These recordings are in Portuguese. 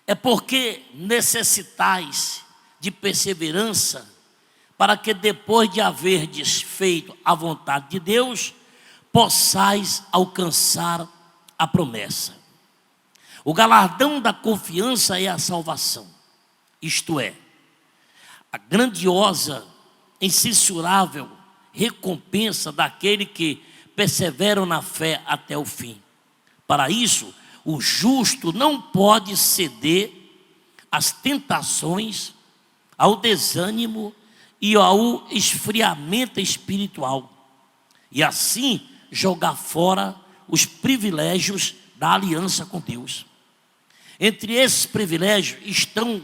É porque necessitais de perseverança, para que depois de haverdes feito a vontade de Deus, possais alcançar a promessa. O galardão da confiança é a salvação, isto é, a grandiosa, incensurável recompensa daquele que perseveram na fé até o fim. Para isso, o justo não pode ceder às tentações, ao desânimo e ao esfriamento espiritual, e assim jogar fora os privilégios da aliança com Deus. Entre esses privilégios estão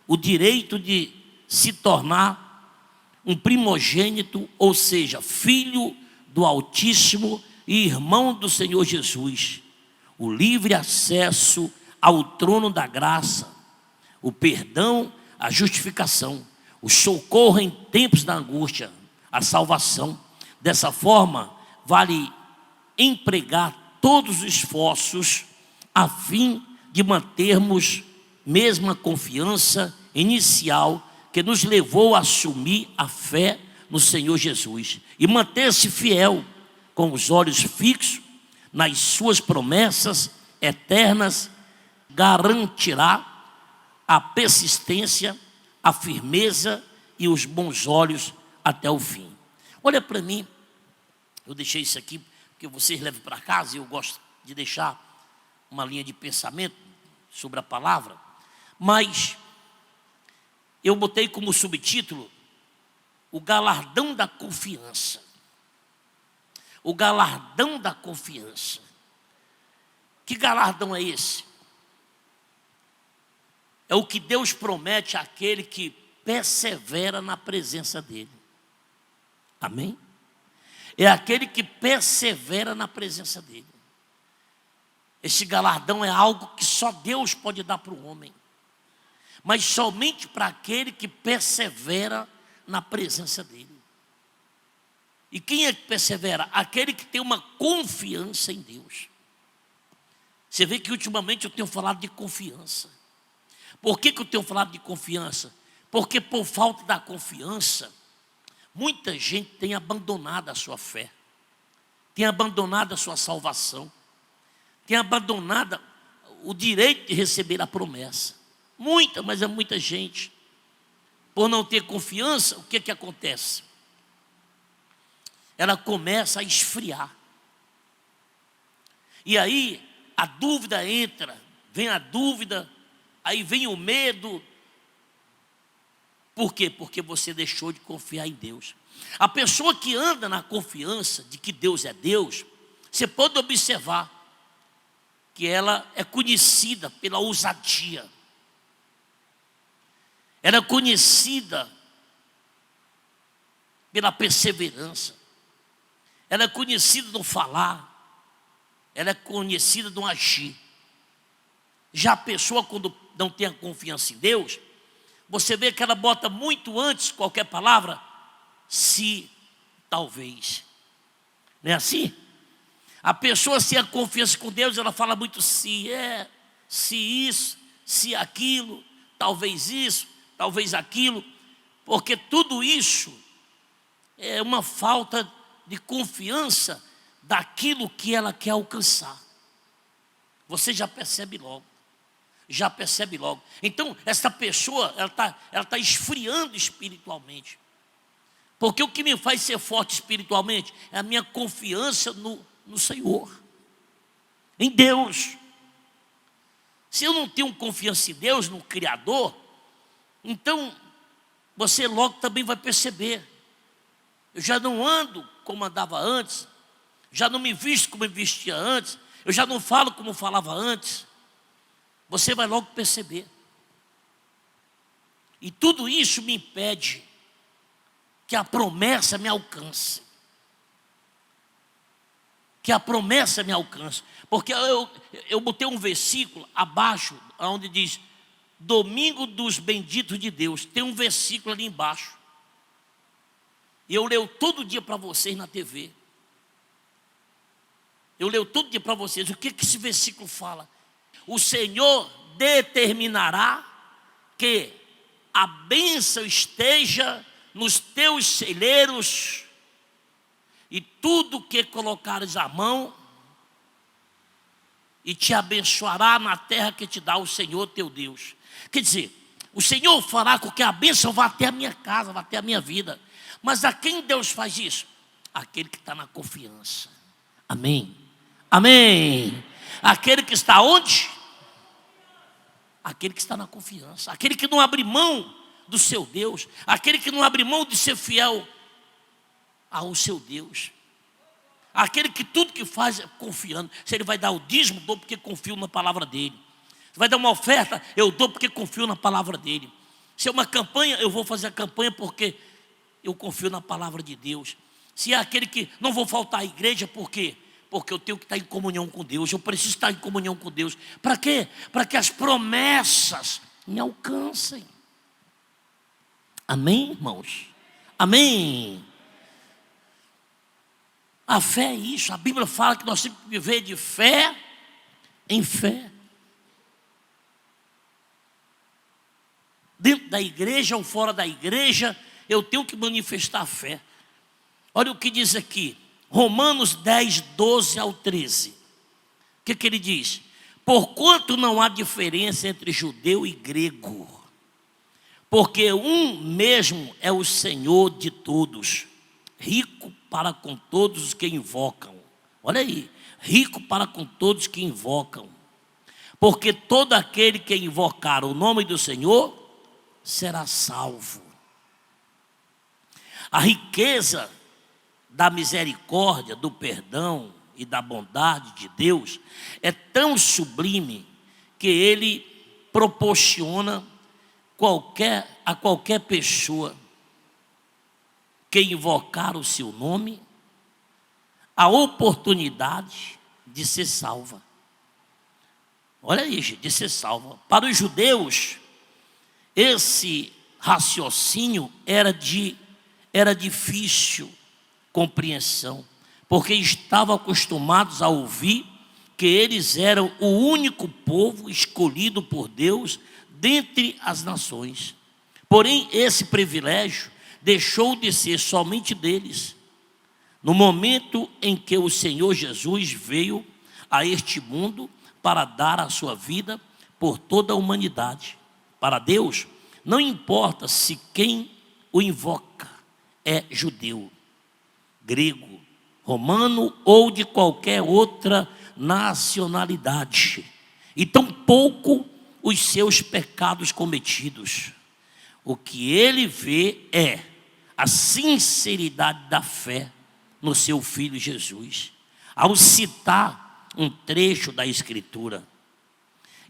o direito de se tornar um primogênito, ou seja, filho do Altíssimo e irmão do Senhor Jesus, o livre acesso ao trono da graça, o perdão, a justificação, o socorro em tempos da angústia, a salvação. Dessa forma, vale empregar todos os esforços a fim de mantermos mesma confiança inicial que nos levou a assumir a fé no Senhor Jesus e manter-se fiel com os olhos fixos nas suas promessas eternas, garantirá a persistência, a firmeza e os bons olhos até o fim. Olha para mim, eu deixei isso aqui porque vocês levam para casa e eu gosto de deixar uma linha de pensamento sobre a palavra, mas eu botei como subtítulo o galardão da confiança. O galardão da confiança. Que galardão é esse? É o que Deus promete àquele que persevera na presença dele. Amém? É aquele que persevera na presença dele. Esse galardão é algo que só Deus pode dar para o homem, mas somente para aquele que persevera na presença dele. E quem é que persevera? Aquele que tem uma confiança em Deus. Você vê que ultimamente eu tenho falado de confiança. Por que eu tenho falado de confiança? Porque por falta da confiança, muita gente tem abandonado a sua fé, tem abandonado a sua salvação, tem abandonado o direito de receber a promessa. Muita, mas é muita gente. Por não ter confiança, o que acontece? Ela começa a esfriar. E aí a dúvida entra, vem a dúvida, aí vem o medo. Por quê? Porque você deixou de confiar em Deus. A pessoa que anda na confiança de que Deus é Deus, você pode observar que ela é conhecida pela ousadia. Ela é conhecida pela perseverança. Ela é conhecida no falar. Ela é conhecida no agir. Já a pessoa, quando não tem a confiança em Deus, você vê que ela bota muito antes qualquer palavra, se, talvez. Não é assim? A pessoa sem a confiança com Deus, ela fala muito se isso, se aquilo, talvez isso, talvez aquilo, porque tudo isso é uma falta de confiança daquilo que ela quer alcançar. Você já percebe logo. Já percebe logo. Então, essa pessoa, ela tá esfriando espiritualmente. Porque o que me faz ser forte espiritualmente é a minha confiança no Senhor, em Deus. Se eu não tenho confiança em Deus, no Criador, então você logo também vai perceber. Eu já não ando como andava antes, já não me visto como me vestia antes, eu já não falo como falava antes. Você vai logo perceber. E tudo isso me impede que a promessa me alcance. Que a promessa me alcance. Porque eu botei um versículo abaixo, onde diz Domingo dos Benditos de Deus. Tem um versículo ali embaixo. E eu leio todo dia para vocês na TV. Eu leio todo dia para vocês. O que esse versículo fala? O Senhor determinará que a bênção esteja nos teus celeiros, e tudo que colocares a mão, e te abençoará na terra que te dá o Senhor teu Deus. Quer dizer, o Senhor fará com que a bênção vá até a minha casa, vá até a minha vida. Mas a quem Deus faz isso? Aquele que está na confiança. Amém? Amém? Aquele que está onde? Aquele que está na confiança. Aquele que não abre mão do seu Deus. Aquele que não abre mão de ser fiel ao seu Deus. Aquele que tudo que faz é confiando. Se ele vai dar o dízimo, dou porque confio na palavra dele. Se vai dar uma oferta, eu dou porque confio na palavra dele. Se é uma campanha, eu vou fazer a campanha porque eu confio na palavra de Deus. Se é aquele que não vou faltar à igreja, por quê? Porque eu tenho que estar em comunhão com Deus. Eu preciso estar em comunhão com Deus. Para quê? Para que as promessas me alcancem. Amém, irmãos? Amém. A fé é isso. A Bíblia fala que nós temos que viver de fé em fé. Dentro da igreja ou fora da igreja, eu tenho que manifestar a fé. Olha o que diz aqui, Romanos 10, 12 ao 13. O que ele diz? Porquanto não há diferença entre judeu e grego, porque um mesmo é o Senhor de todos, rico para com todos os que invocam. Olha aí, rico para com todos que invocam. Porque todo aquele que invocar o nome do Senhor será salvo. A riqueza da misericórdia, do perdão e da bondade de Deus é tão sublime que ele proporciona a qualquer pessoa que invocar o seu nome a oportunidade de ser salva. Olha aí, gente, de ser salva. Para os judeus, esse raciocínio era difícil compreensão, porque estavam acostumados a ouvir que eles eram o único povo escolhido por Deus dentre as nações. Porém, esse privilégio deixou de ser somente deles no momento em que o Senhor Jesus veio a este mundo para dar a sua vida por toda a humanidade. Para Deus, não importa se quem o invoca é judeu, grego, romano ou de qualquer outra nacionalidade, e tampouco os seus pecados cometidos. O que ele vê é a sinceridade da fé no seu Filho Jesus, ao citar um trecho da Escritura.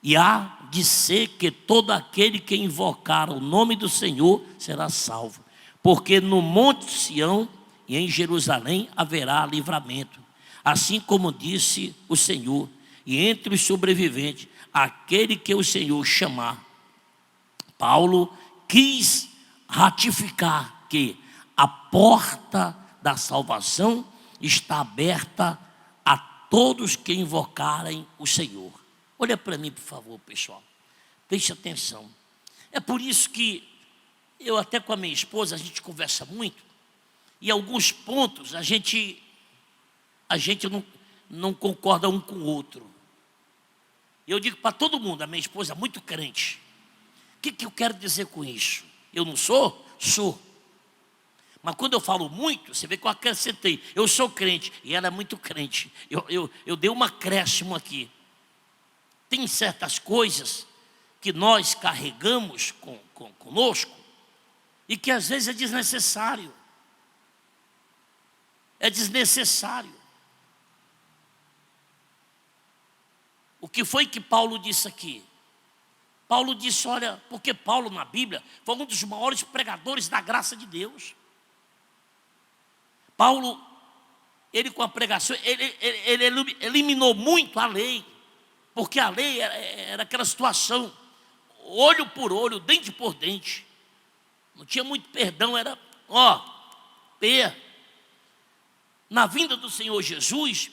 E há de ser que todo aquele que invocar o nome do Senhor será salvo, porque no Monte Sião e em Jerusalém haverá livramento, assim como disse o Senhor, e entre os sobreviventes, aquele que o Senhor chamar. Paulo quis ratificar que a porta da salvação está aberta a todos que invocarem o Senhor. Olha para mim, por favor, pessoal. Preste atenção. É por isso que eu até com a minha esposa, a gente conversa muito, e alguns pontos a gente não concorda um com o outro. Eu digo para todo mundo, a minha esposa é muito crente. O que eu quero dizer com isso? Eu não sou? Sou. Mas quando eu falo muito, você vê que eu acrescentei. Eu sou crente e ela é muito crente. Eu dei um acréscimo aqui. Tem certas coisas que nós carregamos conosco e que às vezes é desnecessário. É desnecessário. O que foi que Paulo disse aqui? Paulo disse, olha, porque Paulo na Bíblia foi um dos maiores pregadores da graça de Deus. Paulo, ele com a pregação, ele eliminou muito a lei, porque a lei era aquela situação, olho por olho, dente por dente. Não tinha muito perdão, era, Na vinda do Senhor Jesus,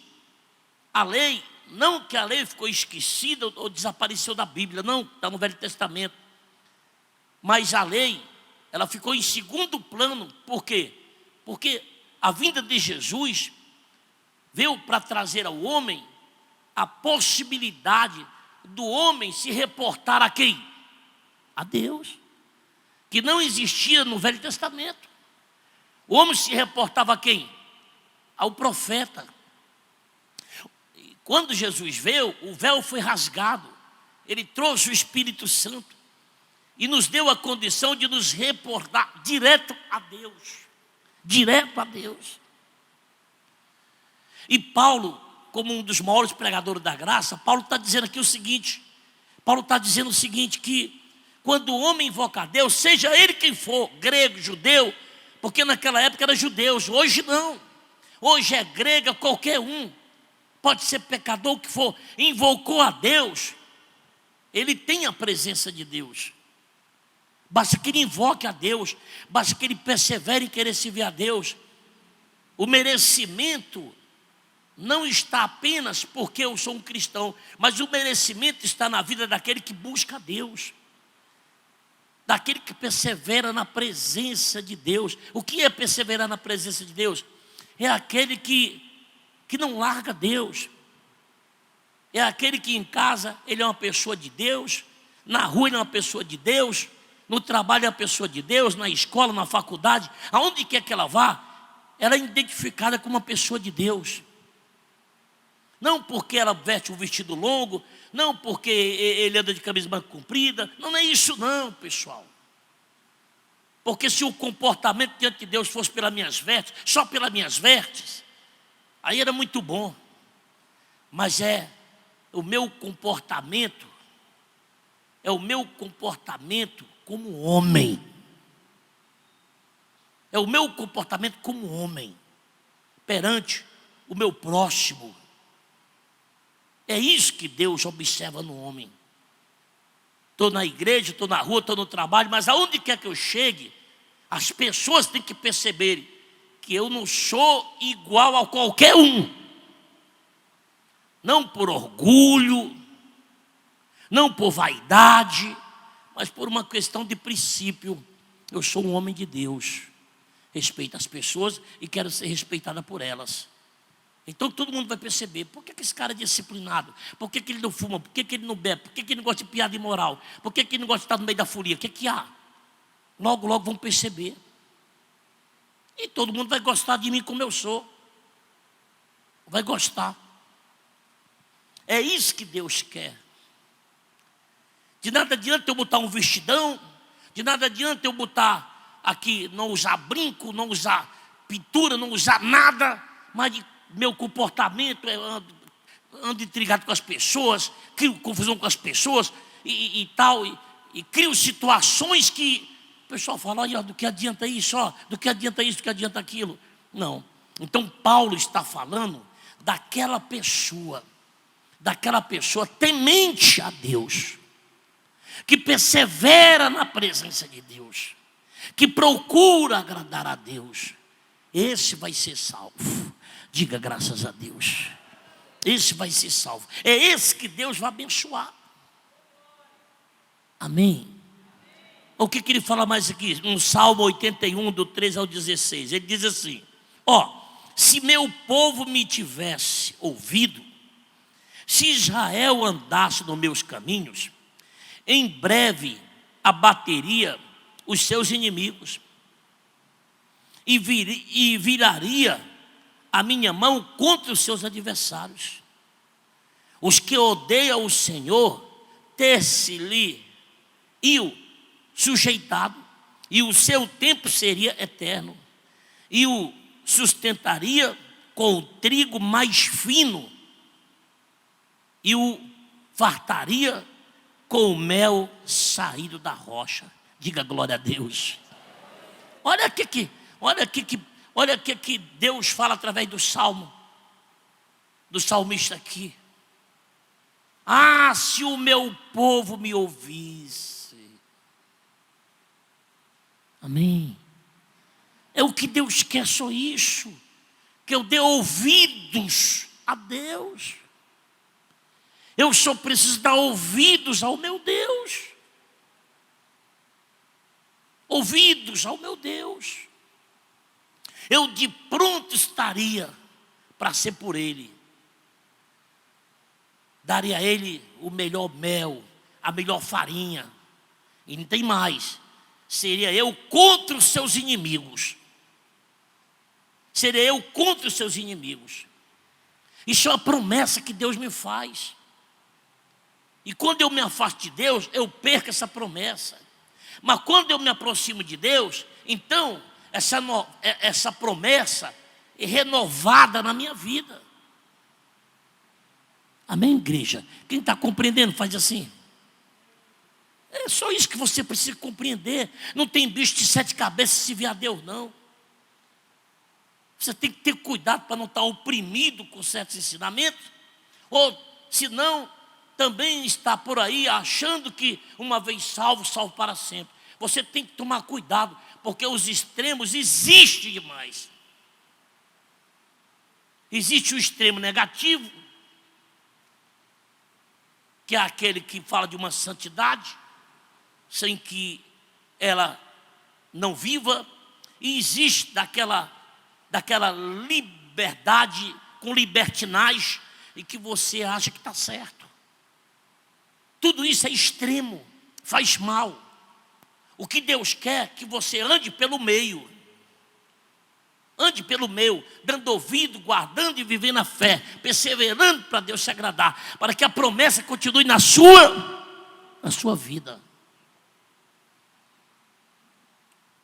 a lei não que a lei ficou esquecida ou desapareceu da Bíblia, não, está no Velho Testamento. Mas a lei, ela ficou em segundo plano. Por quê? Porque a vinda de Jesus veio para trazer ao homem a possibilidade do homem se reportar a quem? A Deus, que não existia no Velho Testamento. O homem se reportava a quem? Ao profeta. Quando Jesus veio, o véu foi rasgado. Ele trouxe o Espírito Santo e nos deu a condição de nos reportar direto a Deus. Direto a Deus. E Paulo, como um dos maiores pregadores da graça, Paulo está dizendo aqui o seguinte. Paulo está dizendo o seguinte, que quando o homem invoca a Deus, seja ele quem for, grego, judeu, porque naquela época era judeus, hoje não. Hoje é grega, qualquer um. Pode ser pecador, o que for, invocou a Deus, ele tem a presença de Deus. Basta que ele invoque a Deus, basta que ele persevere em querer servir a Deus. O merecimento não está apenas porque eu sou um cristão, mas o merecimento está na vida daquele que busca a Deus, daquele que persevera na presença de Deus. O que é perseverar na presença de Deus? É aquele que não larga Deus. É aquele que em casa ele é uma pessoa de Deus, na rua ele é uma pessoa de Deus, no trabalho é uma pessoa de Deus, na escola, na faculdade, aonde quer que ela vá, ela é identificada como uma pessoa de Deus. Não porque ela veste um vestido longo, não porque ele anda de camisa branca comprida, não é isso não, pessoal. Porque se o comportamento diante de Deus fosse pelas minhas vestes, só pelas minhas vestes, aí era muito bom. Mas é o meu comportamento, como homem. É o meu comportamento como homem, perante o meu próximo. É isso que Deus observa no homem. Estou na igreja, estou na rua, estou no trabalho, mas aonde quer que eu chegue, as pessoas têm que perceber que eu não sou igual a qualquer um. Não por orgulho, não por vaidade, mas por uma questão de princípio. Eu sou um homem de Deus, respeito as pessoas e quero ser respeitada por elas. Então todo mundo vai perceber, por que esse cara é disciplinado? Por que ele não fuma? Por que ele não bebe? Por que ele não gosta de piada imoral? Por que ele não gosta de estar no meio da folia? O que há? Logo, logo vão perceber. E todo mundo vai gostar de mim como eu sou. Vai gostar. É isso que Deus quer. De nada adianta eu botar um vestidão, de nada adianta eu botar aqui, não usar brinco, não usar pintura, não usar nada, mas meu comportamento é ando intrigado com as pessoas, crio confusão com as pessoas e tal, e crio situações que o pessoal fala, olha, do que adianta isso, ó, do que adianta isso, do que adianta aquilo. Não. Então Paulo está falando daquela pessoa temente a Deus, que persevera na presença de Deus, que procura agradar a Deus. Esse vai ser salvo. Diga graças a Deus. Esse vai ser salvo. É esse que Deus vai abençoar. Amém. O que ele fala mais aqui? No Salmo 81, do 13 ao 16. Ele diz assim: se meu povo me tivesse ouvido, se Israel andasse nos meus caminhos, em breve abateria os seus inimigos e viraria a minha mão contra os seus adversários. Os que odeiam o Senhor ter-se-lhe sujeitado, e o seu tempo seria eterno, e o sustentaria com o trigo mais fino, e o fartaria com o mel saído da rocha. Diga glória a Deus. Olha que Deus fala através do salmo, do salmista aqui. Se o meu povo me ouvisse. Amém. É o que Deus quer, só isso, que eu dê ouvidos a Deus. Eu só preciso dar ouvidos ao meu Deus. Ouvidos ao meu Deus. Eu de pronto estaria para ser por Ele. Daria a Ele o melhor mel, a melhor farinha. E não tem mais. Seria eu contra os seus inimigos. Seria eu contra os seus inimigos. Isso é uma promessa que Deus me faz. E quando eu me afasto de Deus, eu perco essa promessa. Mas quando eu me aproximo de Deus, então essa promessa é renovada na minha vida. Amém, igreja? Quem está compreendendo, faz assim. É só isso que você precisa compreender. Não tem bicho de 7 cabeças se vier a Deus, não. Você tem que ter cuidado para não estar oprimido com certos ensinamentos. Ou, se não, também está por aí achando que uma vez salvo, salvo para sempre. Você tem que tomar cuidado, porque os extremos existem demais. Existe o extremo negativo, que é aquele que fala de uma santidade, sem que ela não viva. E existe daquela liberdade com libertinagem, e que você acha que está certo. Tudo isso é extremo, faz mal. O que Deus quer é que você ande pelo meio. Ande pelo meio, dando ouvido, guardando e vivendo a fé, perseverando para Deus se agradar, para que a promessa continue na sua vida.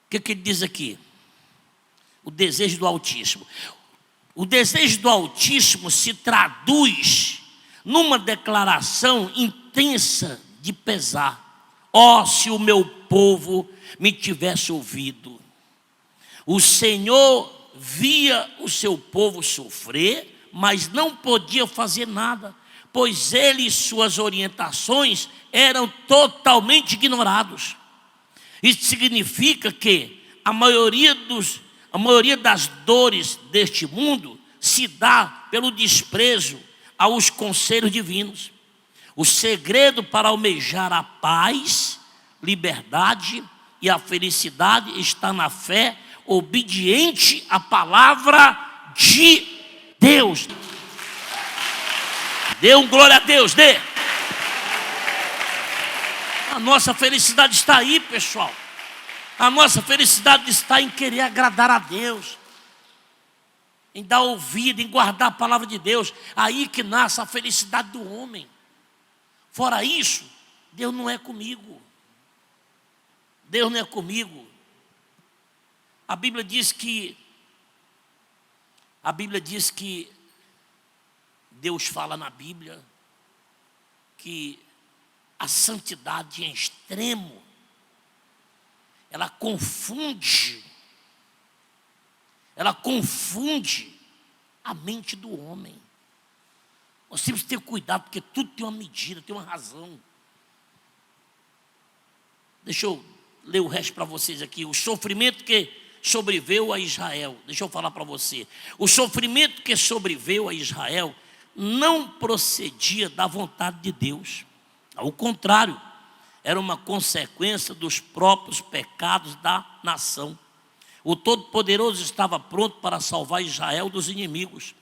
O que ele diz aqui? O desejo do Altíssimo. O desejo do Altíssimo se traduz numa declaração intensa de pesar. Ó, se o meu povo me tivesse ouvido. O Senhor via o seu povo sofrer, mas não podia fazer nada, pois ele e suas orientações eram totalmente ignorados. Isso significa que a maioria das dores deste mundo se dá pelo desprezo aos conselhos divinos. O segredo para almejar a paz, liberdade e a felicidade está na fé obediente à palavra de Deus. Dê um glória a Deus, dê. A nossa felicidade está aí, pessoal. A nossa felicidade está em querer agradar a Deus, em dar ouvido, em guardar a palavra de Deus. Aí que nasce a felicidade do homem. Fora isso, Deus não é comigo. Deus não é comigo. A Bíblia diz que Deus fala na Bíblia que a santidade em extremo, ela confunde a mente do homem. Nós temos que ter cuidado, porque tudo tem uma medida, tem uma razão. Deixa eu ler o resto para vocês aqui. O sofrimento que sobreveu a Israel. Deixa eu falar para você. O sofrimento que sobreveu a Israel não procedia da vontade de Deus. Ao contrário, era uma consequência dos próprios pecados da nação. O Todo-Poderoso estava pronto para salvar Israel dos inimigos.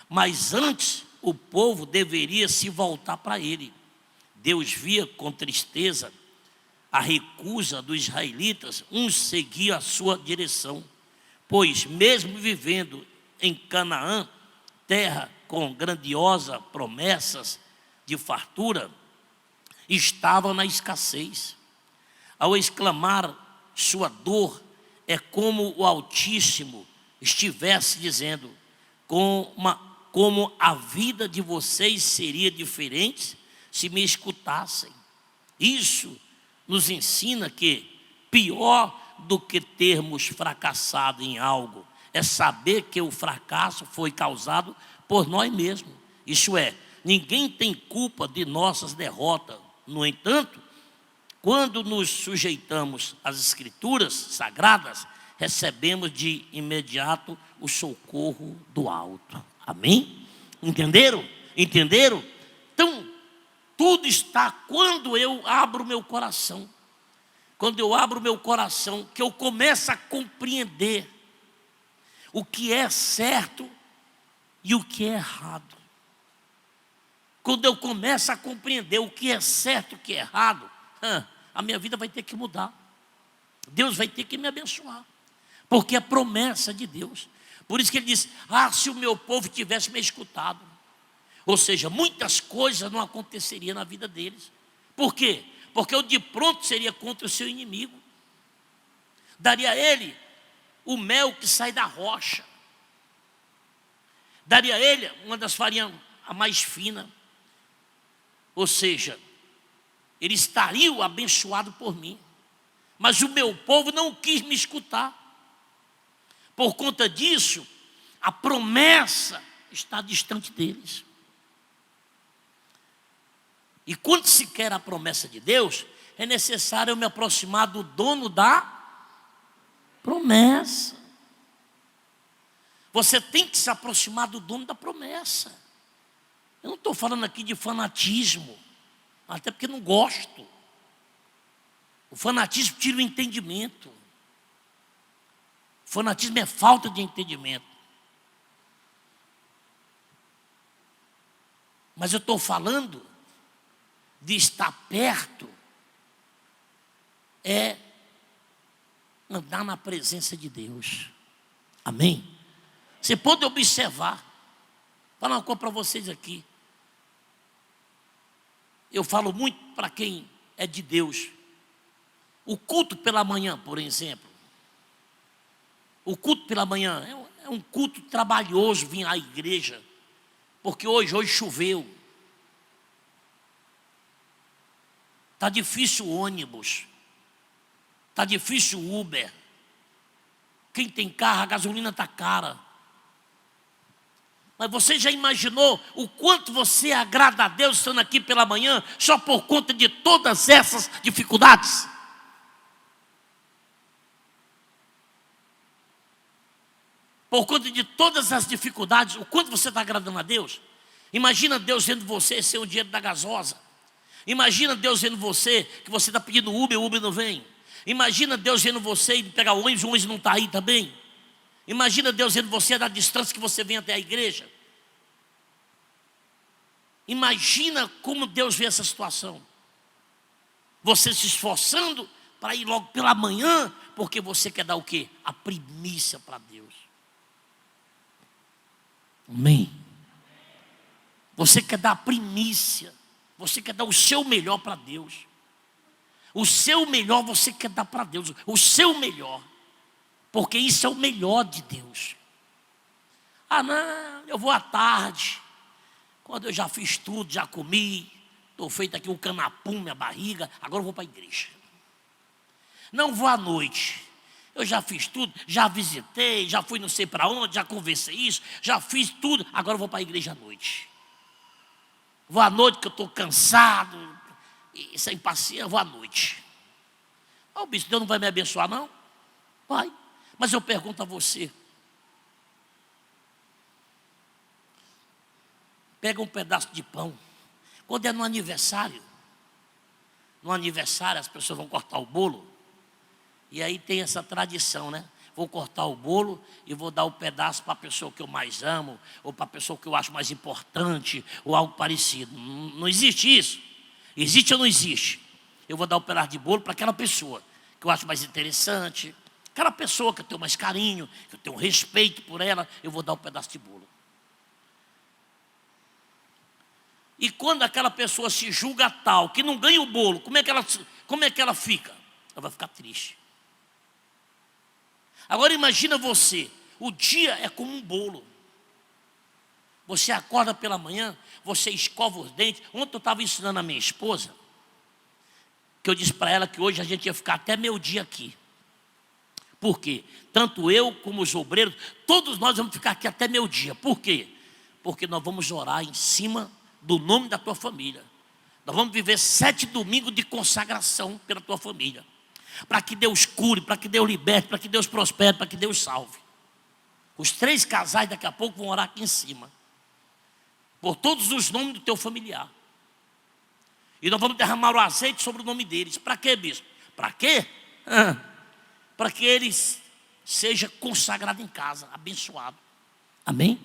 Mas antes, o povo deveria se voltar para ele. Deus via com tristeza a recusa dos israelitas, uns seguiam a sua direção, pois mesmo vivendo em Canaã, terra com grandiosas promessas de fartura, estavam na escassez. Ao exclamar sua dor, é como o Altíssimo estivesse dizendo: como a vida de vocês seria diferente se me escutassem. Isso nos ensina que pior do que termos fracassado em algo é saber que o fracasso foi causado por nós mesmos. Isso é, ninguém tem culpa de nossas derrotas. No entanto, quando nos sujeitamos às Escrituras sagradas, recebemos de imediato o socorro do alto. Amém? Entenderam? Entenderam? Então, Tudo está quando eu abro meu coração. Quando eu abro meu coração, que eu começo a compreender o que é certo e o que é errado. Quando eu começo a compreender o que é certo e o que é errado, a minha vida vai ter que mudar. Deus vai ter que me abençoar, porque é promessa de Deus. Por isso que ele diz: se o meu povo tivesse me escutado. Ou seja, muitas coisas não aconteceriam na vida deles. Por quê? Porque eu de pronto seria contra o seu inimigo. Daria a ele o mel que sai da rocha. Daria a ele uma das farinhas a mais fina. Ou seja, ele estaria abençoado por mim. Mas o meu povo não quis me escutar. Por conta disso, a promessa está distante deles. E quando se quer a promessa de Deus, é necessário eu me aproximar do dono da promessa. Você tem que se aproximar do dono da promessa. Eu não estou falando aqui de fanatismo, até porque não gosto. O fanatismo tira o entendimento. O fanatismo é falta de entendimento. Mas eu estou falando de estar perto, é andar na presença de Deus. Amém? Você pode observar. Vou falar uma coisa para vocês aqui. Eu falo muito para quem é de Deus. O culto pela manhã, por exemplo. O culto pela manhã é um culto trabalhoso vir à igreja. Porque hoje choveu. Está difícil o ônibus. Está difícil o Uber. Quem tem carro, a gasolina está cara. Mas você já imaginou o quanto você agrada a Deus estando aqui pela manhã, só por conta de todas essas dificuldades? Por conta de todas as dificuldades, o quanto você está agradando a Deus? Imagina Deus vendo você ser o dinheiro da gasosa. Imagina Deus vendo você, que você está pedindo Uber, o Uber não vem. Imagina Deus vendo você e pegar o ônibus não está aí também. Imagina Deus vendo você da distância que você vem até a igreja. Imagina como Deus vê essa situação. Você se esforçando para ir logo pela manhã, porque você quer dar o quê? A primícia para Deus. Amém? Você quer dar a primícia. Você quer dar o seu melhor para Deus. O seu melhor você quer dar para Deus. O seu melhor. Porque isso é o melhor de Deus. Não, eu vou à tarde. Quando eu já fiz tudo, já comi. Estou feito aqui um canapum, minha barriga. Agora eu vou para a igreja. Não vou à noite. Eu já fiz tudo, já visitei, já fui não sei para onde, já conversei isso, já fiz tudo. Agora eu vou para a igreja à noite. Vou à noite que eu estou cansado e sem paciência, vou à noite. Bispo, Deus não vai me abençoar não? Vai. Mas eu pergunto a você. Pega um pedaço de pão. Quando é no aniversário as pessoas vão cortar o bolo. E aí tem essa tradição, né? Vou cortar o bolo e vou dar o pedaço para a pessoa que eu mais amo, ou para a pessoa que eu acho mais importante, ou algo parecido. Não existe isso. Existe ou não existe? Eu vou dar um pedaço de bolo para aquela pessoa que eu acho mais interessante, aquela pessoa que eu tenho mais carinho, que eu tenho respeito por ela, eu vou dar um pedaço de bolo. E quando aquela pessoa se julga tal, que não ganha o bolo, como é que ela fica? Ela vai ficar triste. Agora imagina você, o dia é como um bolo. Você acorda pela manhã, você escova os dentes. Ontem eu estava ensinando a minha esposa, que eu disse para ela que hoje a gente ia ficar até meio-dia aqui. Por quê? Tanto eu como os obreiros, todos nós vamos ficar aqui até meio-dia. Por quê? Porque nós vamos orar em cima do nome da tua família. Nós vamos viver 7 domingos de consagração pela tua família. Para que Deus cure, para que Deus liberte, para que Deus prospere, para que Deus salve. Os 3 casais daqui a pouco vão orar aqui em cima. Por todos os nomes do teu familiar. E nós vamos derramar o azeite sobre o nome deles. Para quê, bispo? Para quê? Para que eles seja consagrado em casa, abençoado. Amém?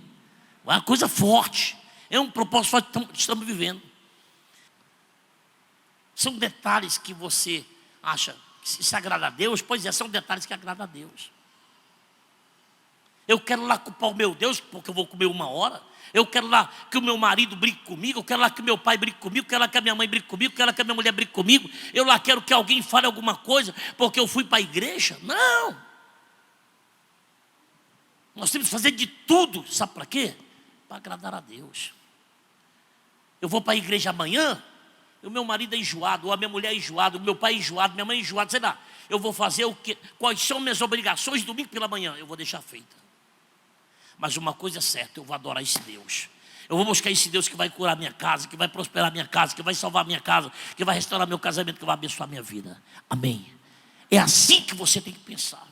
É uma coisa forte. É um propósito forte que estamos vivendo. São detalhes que você acha que se agrada a Deus. Pois é, são detalhes que agradam a Deus. Eu quero lá culpar o meu Deus, porque eu vou comer 1 hora. Eu quero lá que o meu marido brigue comigo. Eu quero lá que o meu pai brigue comigo. Eu quero lá que a minha mãe brigue comigo. Eu quero lá que a minha mulher brigue comigo. Eu lá quero que alguém fale alguma coisa, porque eu fui para a igreja. Não. Nós temos que fazer de tudo. Sabe para quê? Para agradar a Deus. Eu vou para a igreja amanhã, o meu marido é enjoado, ou a minha mulher é enjoada, o meu pai é enjoado, minha mãe é enjoada, sei lá. Eu vou fazer o quê? Quais são minhas obrigações domingo pela manhã? Eu vou deixar feita. Mas uma coisa é certa, eu vou adorar esse Deus. Eu vou buscar esse Deus que vai curar minha casa, que vai prosperar minha casa, que vai salvar minha casa, que vai restaurar meu casamento, que vai abençoar minha vida. Amém. É assim que você tem que pensar.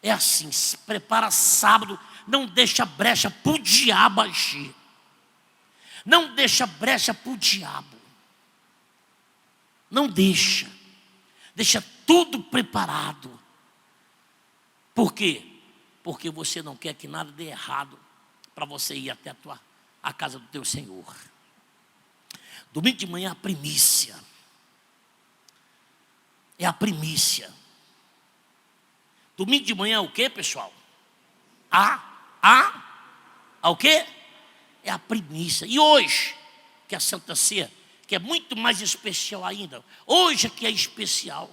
É assim, se prepara sábado, não deixa brecha para o diabo agir. Não deixa brecha para o diabo. Não deixa. Deixa tudo preparado. Por quê? Porque você não quer que nada dê errado para você ir até a casa do teu Senhor. Domingo de manhã é a primícia. É a primícia. Domingo de manhã é o quê, pessoal? O quê? É a primícia. E hoje, que é a Santa Ceia, que é muito mais especial ainda. Hoje é que é especial.